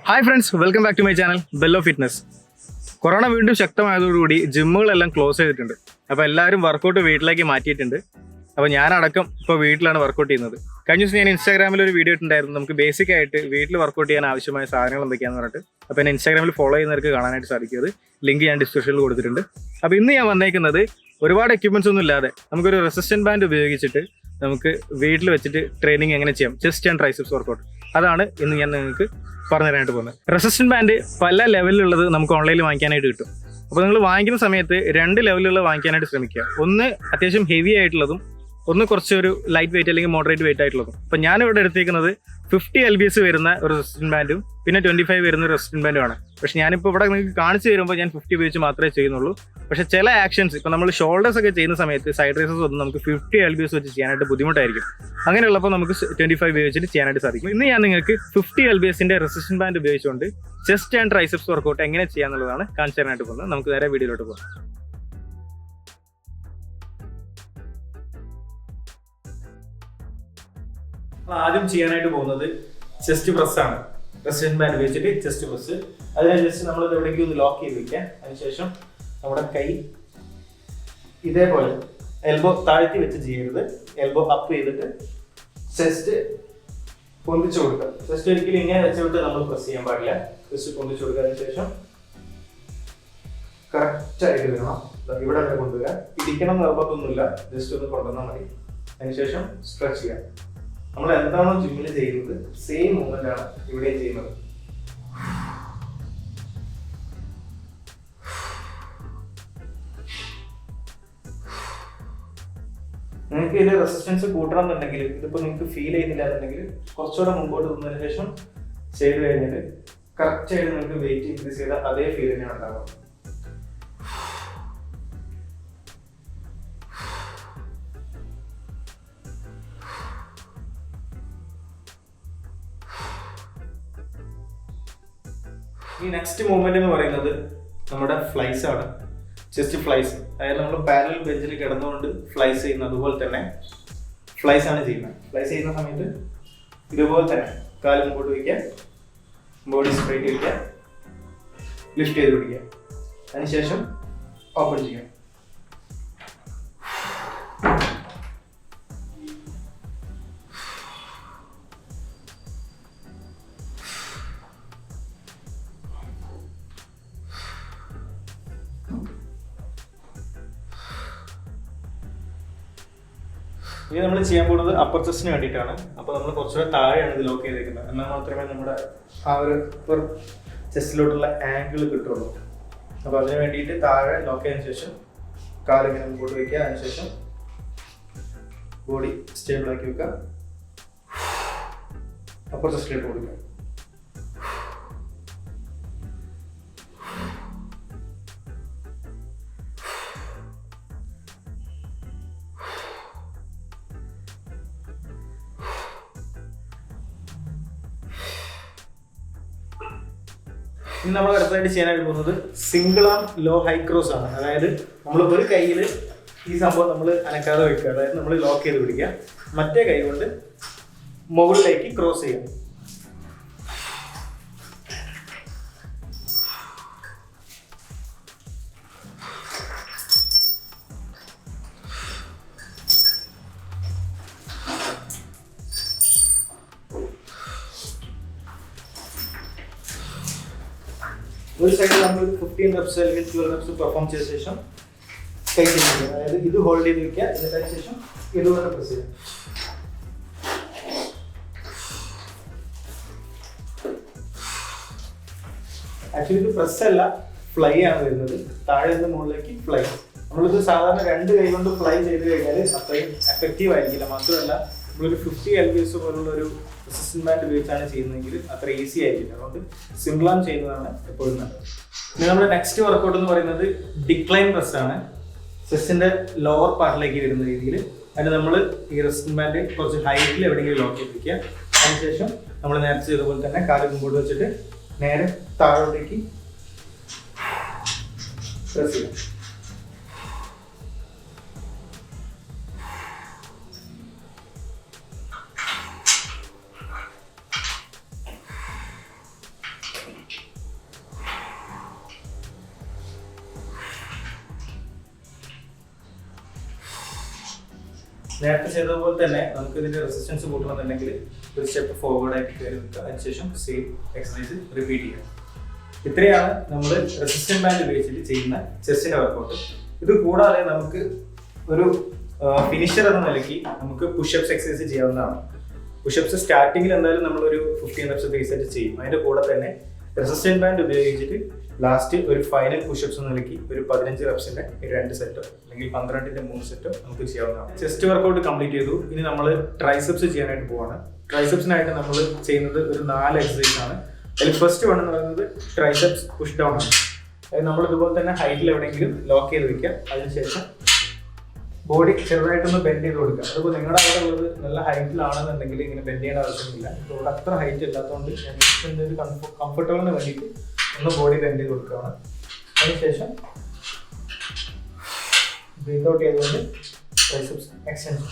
Hi friends, welcome back to my channel Bello fitness. Corona വീണ്ടും ശക്തമായതോടുകൂടി ജിമ്മുകളെല്ലാം close ചെയ്തിട്ടുണ്ട്. അപ്പോൾ എല്ലാവരും വർക്കൗട്ട് വീട്ടിലേക്ക് മാറ്റിയിട്ടുണ്ട്. അപ്പോൾ ഞാനടക്കം ഇപ്പോൾ വീട്ടിലാണ് വർക്കൗട്ട് ചെയ്യുന്നത്. കഴിഞ്ഞ ദിവസം ഞാൻ ഇൻസ്റ്റാഗ്രാമിൽ ഒരു വീഡിയോ ഇട്ടുണ്ടായിരുന്നു, നമുക്ക് ബേസിക് ആയിട്ട് വീട്ടിൽ വർക്കൗട്ട് ചെയ്യാൻ ആവശ്യമായ സാധനങ്ങൾ എന്തൊക്കെയാണെന്ന് പറഞ്ഞിട്ട്. അപ്പോൾ എന്നെ ഇൻസ്റ്റാഗ്രാമിൽ ഫോളോ ചെയ്യുന്നവർക്ക് കാണാനായിട്ട് സാധിക്കും. അത് ലിങ്ക് ഞാൻ ഡിസ്ക്രിപ്ഷനിൽ കൊടുത്തിട്ടുണ്ട്. അപ്പോൾ ഇന്ന് ഞാൻ വന്നേക്കുന്നത് ഒരുപാട് എക്യുപ്മെൻറ്റ്സ് ഒന്നും ഇല്ലാതെ നമുക്കൊരു റെസിസ്റ്റൻറ്റ് ബാൻഡ് ഉപയോഗിച്ചിട്ട് നമുക്ക് വീട്ടിൽ വെച്ചിട്ട് ട്രെയിനിങ് എങ്ങനെ ചെയ്യാം, ചെസ്റ്റ് ആൻഡ് ട്രൈസെപ്സ് വർക്കൗട്ട്, അതാണ് ഇന്ന് ഞാൻ നിങ്ങൾക്ക് പറഞ്ഞു തരാനായിട്ട് പോകുന്നത്. റെസിസ്റ്റൻറ്റ് ബാൻഡ് പല ലെവലിലുള്ളത് നമുക്ക് ഓൺലൈനിൽ വാങ്ങിക്കാനായിട്ട് കിട്ടും. അപ്പോൾ നിങ്ങൾ വാങ്ങിക്കുന്ന സമയത്ത് 2 ലെവലിലുള്ള വാങ്ങിക്കാനായിട്ട് ശ്രമിക്കുക. ഒന്ന് അത്യാവശ്യം ഹെവി ആയിട്ടുള്ളതും, ഒന്ന് കുറച്ചൊരു ലൈറ്റ് വെയിറ്റ് അല്ലെങ്കിൽ മോഡറേറ്റ് വെയിറ്റ് ആയിട്ടുള്ളതും. അപ്പോൾ ഞാനിവിടെ എടുത്തേക്കുന്നത് 50 LBS വരുന്ന ഒരു റെസിസ്റ്റൻറ്റ് ബാൻഡും പിന്നെ 25 വരുന്ന റെസിസ്റ്റൻറ്റ് ബാൻഡുമാണ്. പക്ഷേ ഞാനിപ്പോൾ ഇവിടെ നിങ്ങൾക്ക് കാണിച്ചു തരുമ്പോൾ ഞാൻ 50 ഉപയോഗിച്ച് മാത്രമേ ചെയ്യുന്നുള്ളൂ. പക്ഷേ ചില ആക്ഷൻസ് ഇപ്പോൾ നമ്മൾ ഷോൾഡേഴ്സ് ഒക്കെ ചെയ്യുന്ന സമയത്ത് സൈഡ് റേസസ് ഒന്നും നമുക്ക് 50 LBS വെച്ച് ചെയ്യാനായിട്ട് ബുദ്ധിമുട്ടായിരിക്കും. അങ്ങനെയുള്ളപ്പോൾ നമുക്ക് 25 ഉപയോഗിച്ചിട്ട് ചെയ്യാനായിട്ട് സാധിക്കും. ഇന്ന് ഞാൻ നിങ്ങൾക്ക് 50 LBSന്റെ റെസിസ്റ്റൻറ്റ് ബാൻഡ് ഉപയോഗിച്ചുകൊണ്ട് ചെസ്റ്റ് ആൻഡ് ട്രൈസെപ്സ് വർക്കൗട്ട് എങ്ങനെ ചെയ്യാന്നുള്ളതാണ് കാണിച്ചു തരാനായിട്ട് പോകുന്നത്. നമുക്ക് നേരെ വീഡിയോയിലോട്ട് പോകാം. ആദ്യം ചെയ്യാനായിട്ട് പോകുന്നത് ചെസ്റ്റ് പ്രസ് ആണ്. റെസിസ്റ്റൻറ്റ് ബാൻഡ് ഉപയോഗിച്ചിട്ട് ചെസ്റ്റ് പ്രസ്. അതിനനുസരിച്ച് നമ്മൾ എവിടെയെങ്കിലും ഒന്ന് ലോക്ക് ചെയ്ത് വെക്കാം. അതിനുശേഷം നമ്മുടെ കൈ ഇതേപോലെ എൽബോ താഴ്ത്തി വെച്ച് ചെയ്യരുത്, എൽബോ അപ്പ് ചെയ്തിട്ട് ചെസ്റ്റ് പൊന്തിച്ചു കൊടുക്കുക. ചെസ്റ്റ് ഒരിക്കലും ഇങ്ങനെ വെച്ചിട്ട് നമ്മൾ പ്രസ് ചെയ്യാൻ പാടില്ല. ചെസ്റ്റ് പൊന്തിച്ചു കൊടുക്കുക. അതിനുശേഷം കറക്റ്റായിട്ട് വേണം ഇവിടെ വരെ കൊണ്ടുവരിക. ഇരിക്കണം നിർബന്ധമൊന്നുമില്ല, ജസ്റ്റ് ഒന്ന് കൊണ്ടുവന്നാൽ മതി. അതിനുശേഷം സ്ട്രെച്ച് ചെയ്യാം. നമ്മൾ എന്താണോ ജിമ്മിൽ ചെയ്യുന്നത് സെയിം മൂവ്മെന്റ് ആണ് ഇവിടെ ചെയ്യുന്നത്. നിങ്ങൾക്ക് ഇത് റെസിസ്റ്റൻസ് കൂട്ടണം എന്നുണ്ടെങ്കിൽ, ഇതിപ്പോൾ നിങ്ങൾക്ക് ഫീൽ ചെയ്യുന്നില്ല എന്നുണ്ടെങ്കിൽ കുറച്ചുകൂടെ മുമ്പോട്ട് വന്നതിന് ശേഷം ചെയ്ത് കഴിഞ്ഞാൽ കറക്റ്റായിട്ട് നിങ്ങൾക്ക് വെയിറ്റ് ഇൻക്രീസ് ചെയ്താൽ അതേ ഫീൽ തന്നെയാണ് ഉണ്ടാവുക. ഈ നെക്സ്റ്റ് മൂവ്മെന്റ് എന്ന് പറയുന്നത് നമ്മുടെ ഫ്ലൈസ് ആണ്. ചെസ്റ്റ് ഫ്ലൈസ്, അതായത് നമ്മൾ പാരലൽ ബെഞ്ചിൽ കിടന്നുകൊണ്ട് ഫ്ലൈസ് ചെയ്യുന്ന അതുപോലെ തന്നെ ഫ്ലൈസ് ആണ് ചെയ്യുന്നത്. ഫ്ലൈസ് ചെയ്യുന്ന സമയത്ത് ഇതുപോലെ തന്നെ കാല് മുമ്പോട്ട് വയ്ക്കുക, ബോഡി സ്ട്രൈറ്റ് വയ്ക്കുക, ലിഫ്റ്റ് ചെയ്ത് പിടിക്കുക. അതിനുശേഷം ഓപ്പൺ ചെയ്യുക. ഇനി നമ്മൾ ചെയ്യാൻ പോകുന്നത് അപ്പർ ചെസ്റ്റിന് വേണ്ടിയിട്ടാണ്. അപ്പോൾ നമ്മൾ കുറച്ചുകൂടെ താഴെയാണ് ഇത് ലോക്ക് ചെയ്തേക്കുന്നത്. എന്നാൽ മാത്രമേ നമ്മുടെ ആ ഒരു അപ്പർ ചെസ്റ്റിലോട്ടുള്ള ആംഗിൾ കിട്ടുള്ളൂ. അപ്പോൾ അതിന് വേണ്ടിയിട്ട് താഴെ ലോക്ക് ചെയ്തതിനു ശേഷം കാലിങ്ങനെ മുമ്പോട്ട് വയ്ക്കുക. അതിനുശേഷം ബോഡി സ്റ്റേബിൾ ആക്കി വെക്കുക. അപ്പർ ചെസ്റ്റിലേക്ക് കൊടുക്കുക. ഇനി നമ്മൾ അടുത്തായിട്ട് ചെയ്യാനായിട്ട് പോകുന്നത് സിംഗിൾ ആം ലോ ഹൈ ക്രോസ് ആണ്. അതായത് നമ്മൾ ഒരു കയ്യിൽ ഈ സംഭവം നമ്മൾ അനക്കാതെ വെക്കുക, അതായത് നമ്മൾ ലോക്ക് ചെയ്ത് പിടിക്കുക, മറ്റേ കൈ കൊണ്ട് മുകളിലേക്ക് ക്രോസ് ചെയ്യാം. ഒരു സൈഡിൽ നമ്മൾ 15 റെപ്സ് അല്ലെങ്കിൽ 12 റെപ്സ് പെർഫോം ചെയ്ത ശേഷം കൈ ചെയ്യുക. അതായത് ഇത് ഹോൾഡ് ചെയ്ത് വെക്കുക. ഇതിന് ശേഷം ഇതുപോലെ പ്രസ് ചെയ്യുക. ആക്ച്വലി ഇത് പ്രസ് അല്ല, ഫ്ലൈ ആണ് വരുന്നത്. താഴെ നിന്ന് മുകളിലേക്ക് ഫ്ലൈ. നമ്മളിത് സാധാരണ 2 കൈ കൊണ്ട് ഫ്ലൈ ചെയ്ത് കഴിഞ്ഞാൽ അത്രയും എഫക്റ്റീവ് ആയിരിക്കില്ല. മാത്രമല്ല നമ്മളൊരു 50 LBS പോലുള്ള ഒരു റെസിസ്റ്റൻറ്റ് ബാൻഡ് ഉപയോഗിച്ചാണ് ചെയ്യുന്നതെങ്കിൽ അത്ര ഈസി ആയിരിക്കില്ല. അതുകൊണ്ട് സിംഗിൾ ആം ചെയ്യുന്നതാണ് എപ്പോഴും നല്ലത്. ഇനി നമ്മുടെ നെക്സ്റ്റ് വർക്കൗട്ട് എന്ന് പറയുന്നത് ഡിക്ലൈൻ പ്രസ് ആണ്. ചെസ്റ്റിന്റെ ലോവർ പാർട്ടിലേക്ക് വരുന്ന രീതിയിൽ അതിന് നമ്മൾ ഈ റെസിസ്റ്റൻറ്റ് ബാൻഡ് കുറച്ച് ഹൈറ്റിൽ എവിടെയെങ്കിലും ലോക്ക് ചെയ്തിരിക്കുക. അതിനുശേഷം നമ്മൾ നേരത്തെ ചെയ്തതുപോലെ തന്നെ കാല് മുമ്പോട്ട് വെച്ചിട്ട് നേരെ താഴോട്ടേക്ക് പ്രസ് ചെയ്യാം. നേരത്തെ ചെയ്തതുപോലെ തന്നെ നമുക്ക് ഇതിന്റെ റെസിസ്റ്റൻസ് കൂട്ടണമെന്നുണ്ടെങ്കിൽ ഒരു സ്റ്റെപ്പ് ഫോർവേഡ് ആയിട്ട് കയറി വെക്കുക. അതിനുശേഷം സെയിം എക്സസൈസ് റിപ്പീറ്റ് ചെയ്യുക. ഇത്രയാണ് നമ്മൾ റെസിസ്റ്റൻസ് ബാൻഡ് ഉപയോഗിച്ചിട്ട് ചെയ്യുന്ന ചെസ്റ്റിന്റെ വർക്കൗട്ട്. ഇത് കൂടാതെ നമുക്ക് ഒരു ഫിനിഷർ എന്ന നിലയ്ക്ക് നമുക്ക് പുഷപ്സ് എക്സസൈസ് ചെയ്യാവുന്നതാണ്. പുഷപ്സ് സ്റ്റാർട്ടിങ്ങിൽ എന്തായാലും നമ്മളൊരു 15 reps ബേസ് ആയിട്ട് ചെയ്യും. അതിന്റെ കൂടെ തന്നെ റെസിസ്റ്റൻസ് ബാൻഡ് ഉപയോഗിച്ചിട്ട് ലാസ്റ്റ് ഒരു ഫൈനൽ പുഷപ്സ് എന്ന നിലയ്ക്ക് ഒരു 15 റെപ്സിന്റെ 2 സെറ്റോ അല്ലെങ്കിൽ 12ന്റെ 3 സെറ്റോ നമുക്ക് ചെയ്യാവുന്നതാണ്. ചെസ്റ്റ് വർക്കൗട്ട് കംപ്ലീറ്റ് ചെയ്തു. ഇനി നമ്മൾ ട്രൈസെപ്സ് ചെയ്യാനായിട്ട് പോവാണ്. ട്രൈസെപ്സിനായിട്ട് നമ്മൾ ചെയ്യുന്നത് ഒരു 4 എക്സസൈസ് ആണ്. അതിൽ ഫസ്റ്റ് വൺ എന്ന് പറയുന്നത് ട്രൈസെപ്സ് പുഷ് ഡൗൺ ആണ്. അതായത് നമ്മൾ ഇതുപോലെ തന്നെ ഹൈറ്റിൽ എവിടെയെങ്കിലും ലോക്ക് ചെയ്ത് വെക്കുക. അതിനുശേഷം ബോഡി ചെറുതായിട്ടൊന്ന് ബെൻഡ് ചെയ്ത് കൊടുക്കുക. അതിപ്പോൾ നിങ്ങളുടെ അവിടെ ഉള്ളത് നല്ല ഹൈറ്റിലാണെന്നുണ്ടെങ്കിൽ ഇങ്ങനെ ബെൻഡ് ചെയ്യേണ്ട ആവശ്യമില്ല. ഇവിടെ അത്ര ഹൈറ്റ് ഇല്ലാത്തതുകൊണ്ട് ഞാൻ ഒരു കംഫർട്ടബിളിന് വേണ്ടിയിട്ട് ഒന്ന് ബോഡി ബെൻഡ് ചെയ്ത് കൊടുക്കുകയാണ്. അതിനുശേഷം ബ്രീത്ത് ഔട്ട് ചെയ്തുകൊണ്ട് ട്രൈസെപ്സ് എക്സ്റ്റൻഷൻ.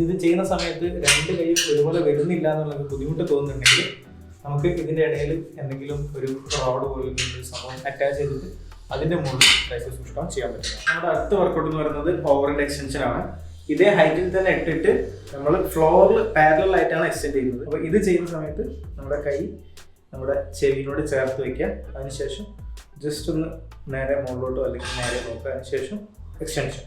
ഇത് ചെയ്യുന്ന സമയത്ത് 2 കൈയും ഒരുപോലെ വരുന്നില്ല എന്നുള്ളത് ബുദ്ധിമുട്ട് തോന്നുന്നുണ്ടെങ്കിൽ നമുക്ക് ഇതിൻ്റെ ഇടയിൽ എന്തെങ്കിലും ഒരു റോഡ് പോലുള്ള ഒരു സംഭവം അറ്റാച്ച് ചെയ്തിട്ട് അതിൻ്റെ മുകളിൽ ട്രൈസെപ്സ് പുഷ് ഡൗൺ ചെയ്യാൻ പറ്റില്ല. നമ്മുടെ അടുത്ത വർക്കൗട്ട് എന്ന് പറയുന്നത് ഓവർഹെഡ് എക്സ്റ്റൻഷൻ ആണ്. ഇതേ ഹൈറ്റിൽ തന്നെ ഇട്ടിട്ട് നമ്മൾ ഫ്ലോറിൽ പാരലൽ ആയിട്ടാണ് എക്സ്റ്റെൻഡ് ചെയ്യുന്നത്. അപ്പോൾ ഇത് ചെയ്യുന്ന സമയത്ത് നമ്മുടെ കൈ നമ്മുടെ ചെവിയിനോട് ചേർത്ത് വയ്ക്കുക. അതിനുശേഷം ജസ്റ്റ് ഒന്ന് നേരെ മുകളിലോട്ടോ അല്ലെങ്കിൽ നേരെ നോക്കുക. അതിനുശേഷം എക്സ്റ്റൻഷൻ.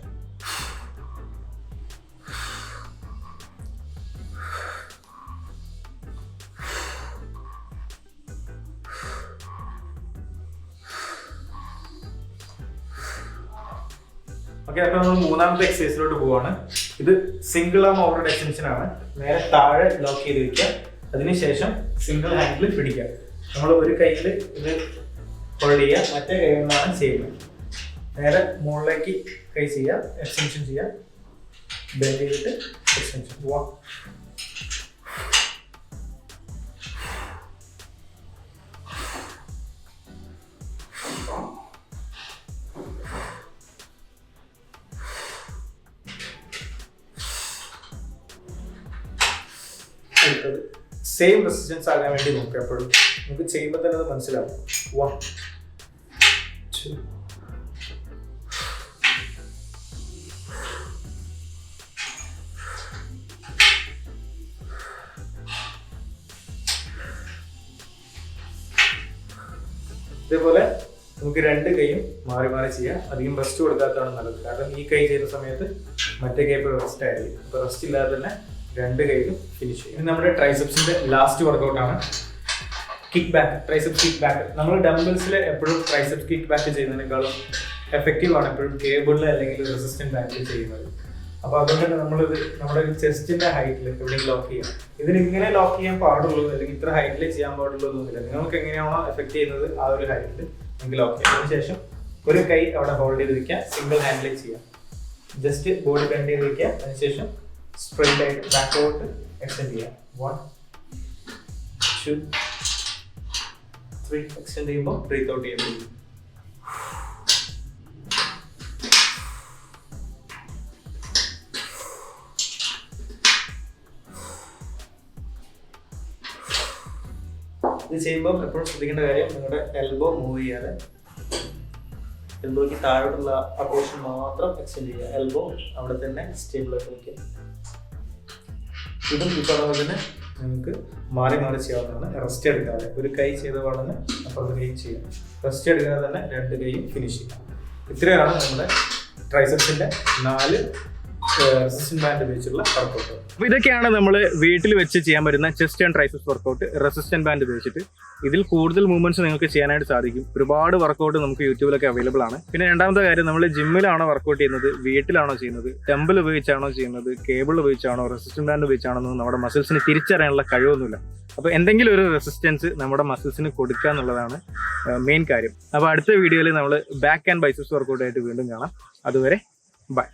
ഓക്കെ, അപ്പോൾ നമ്മൾ മൂന്നാമത്തെ എക്സസൈസിലോട്ട് പോവാണ്. ഇത് സിംഗിൾ ആം ഓവർഹെഡ് എക്സ്റ്റൻഷൻ ആണ്. നേരെ താഴെ ലോക്ക് ചെയ്ത് വെക്കുക. അതിനുശേഷം സിംഗിൾ ഹാൻഡിൽ പിടിക്കുക. നമ്മൾ ഒരു കയ്യിൽ ഇത് ഹോൾഡ് ചെയ്യുക, മറ്റേ കൈ കൊണ്ടാണ് ചെയ്യുന്നത്. നേരെ മുകളിലേക്ക് കൈ ചെയ്യുക, എക്സ്റ്റൻഷൻ ചെയ്യുക, ബെൻഡ് ചെയ്തിട്ട് എക്സ്റ്റൻഷൻ. 1 സെയിം റെസിസ്റ്റൻസ് ആകാൻ വേണ്ടി നോക്കുക. എപ്പോഴും നമുക്ക് ചെയ്യുമ്പോൾ തന്നെ അത് മനസ്സിലാവും. 1 2 ഇതേപോലെ നമുക്ക് 2 കൈയും മാറി മാറി ചെയ്യാം. അധികം റെസ്റ്റ് കൊടുക്കാത്തതാണ് നല്ലത്. കാരണം ഈ കൈ ചെയ്യുന്ന സമയത്ത് മറ്റേ കൈ ഇപ്പോൾ റെസ്റ്റ് ആയിരിക്കും. അപ്പോൾ റെസ്റ്റ് ഇല്ലാതെ തന്നെ 2 കൈയിലും ഫിനിഷ് ചെയ്യും. ഇനി നമ്മുടെ ട്രൈസെപ്സിന്റെ ലാസ്റ്റ് വർക്കൗട്ടാണ് kick back. Triceps kick back. നമ്മൾ ഡംബിൾസിൽ എപ്പോഴും ട്രൈസെപ്സ് കിക്ക് ബാക്ക് ചെയ്യുന്നതിനേക്കാളും എഫക്റ്റീവ് ആണ് എപ്പോഴും കേബിളിൽ അല്ലെങ്കിൽ റെസിസ്റ്റന്റ് ബാൻഡിൽ ചെയ്യുന്നത്. അപ്പോൾ അതുകൊണ്ട് തന്നെ നമ്മളിത് നമ്മുടെ ചെസ്റ്റിന്റെ ഹൈറ്റിൽ എവിടെയും ലോക്ക് ചെയ്യാം. ഇതിന് ഇങ്ങനെ ലോക്ക് ചെയ്യാൻ പാടുള്ളൂ അല്ലെങ്കിൽ ഇത്ര ഹൈറ്റിൽ ചെയ്യാൻ പാടുള്ളൂ എന്നൊന്നുമില്ല. നിങ്ങൾക്ക് എങ്ങനെയാണോ എഫക്ട് ചെയ്യുന്നത് ആ ഒരു ഹൈറ്റിൽ നിങ്ങൾക്ക് ലോക്ക് ചെയ്യാം. അതിനുശേഷം ഒരു കൈ അവിടെ ഹോൾഡ് ചെയ്ത് വെക്കുക, സിംഗിൾ ഹാൻഡിൽ ചെയ്യാം. ജസ്റ്റ് ബോഡി ബെൻഡ് ചെയ്ത് വെക്കുക. അതിനുശേഷം സ്ട്രെയിറ്റ് ആയിട്ട് ബാക്കോട്ട് എക്സ്റ്റെൻഡ് ചെയ്യാം. 1 2 3 എക്സ്റ്റെൻഡ് ചെയ്യുമ്പോൾ ബ്രീത്ത് ഔട്ട് ചെയ്യാൻ. ഇത് ചെയ്യുമ്പോൾ എപ്പോഴും ശ്രദ്ധിക്കേണ്ട കാര്യം നിങ്ങളുടെ എൽബോ മൂവ് ചെയ്യാതെ എൽബോയ്ക്ക് താഴോട്ടുള്ള ആ പോർഷൻ മാത്രം എക്സ്റ്റെൻഡ് ചെയ്യുക. എൽബോ അവിടെ തന്നെ സ്റ്റേബിൾ ആയിട്ട് വയ്ക്കുക. ഇതും ഈ പറഞ്ഞ പോലെ തന്നെ നിങ്ങൾക്ക് മാറി മാറി ചെയ്യാവുന്നതാണ്. റെസ്റ്റ് എടുക്കാതെ ഒരു കൈ ചെയ്ത പാടന്നെ അപ്പുറത്തെ കൈ ചെയ്യാം. റെസ്റ്റ് എടുക്കാതെ തന്നെ 2 കൈയും ഫിനിഷ് ചെയ്യാം. ഇത്രയാണ് നമ്മുടെ ട്രൈസെപ്സിന്റെ 4 റെസിസ്റ്റന്റ് ബാൻഡ് ഉപയോഗിച്ചുള്ള വർക്കൗട്ട്. അപ്പോൾ ഇതൊക്കെയാണ് നമ്മൾ വീട്ടിൽ വെച്ച് ചെയ്യാൻ പറ്റുന്ന chest and triceps workout resistant band ഉപയോഗിച്ചിട്ട്. ഇതിൽ കൂടുതൽ മൂവ്മെന്റ്സ് നിങ്ങൾക്ക് ചെയ്യാനായിട്ട് സാധിക്കും. ഒരുപാട് വർക്കൗട്ട് നമുക്ക് യൂട്യൂബിലൊക്കെ അവൈലബിൾ ആണ്. പിന്നെ രണ്ടാമത്തെ കാര്യം, നമ്മൾ ജിമ്മിലാണോ വർക്കൗട്ട് ചെയ്യുന്നത്, വീട്ടിലാണോ ചെയ്യുന്നത്, ടെമ്പിൾ ഉപയോഗിച്ചാണോ ചെയ്യുന്നത്, കേബിൾ ഉപയോഗിച്ചാണോ, റെസിസ്റ്റന്റ് ബാൻഡ് ഉപയോഗിച്ചാണോ എന്ന് നമ്മുടെ മസിൽസിന് തിരിച്ചറിയാനുള്ള കഴിവൊന്നുമില്ല. അപ്പോൾ എന്തെങ്കിലും ഒരു റെസിസ്റ്റൻസ് നമ്മുടെ മസിൽസിന് കൊടുക്കുക എന്നുള്ളതാണ് മെയിൻ കാര്യം. അപ്പോൾ അടുത്ത വീഡിയോയിൽ നമ്മൾ ബാക്ക് ആൻഡ് ബൈസെപ്സ് വർക്കൗട്ടായിട്ട് വീണ്ടും കാണാം. അതുവരെ ബൈ.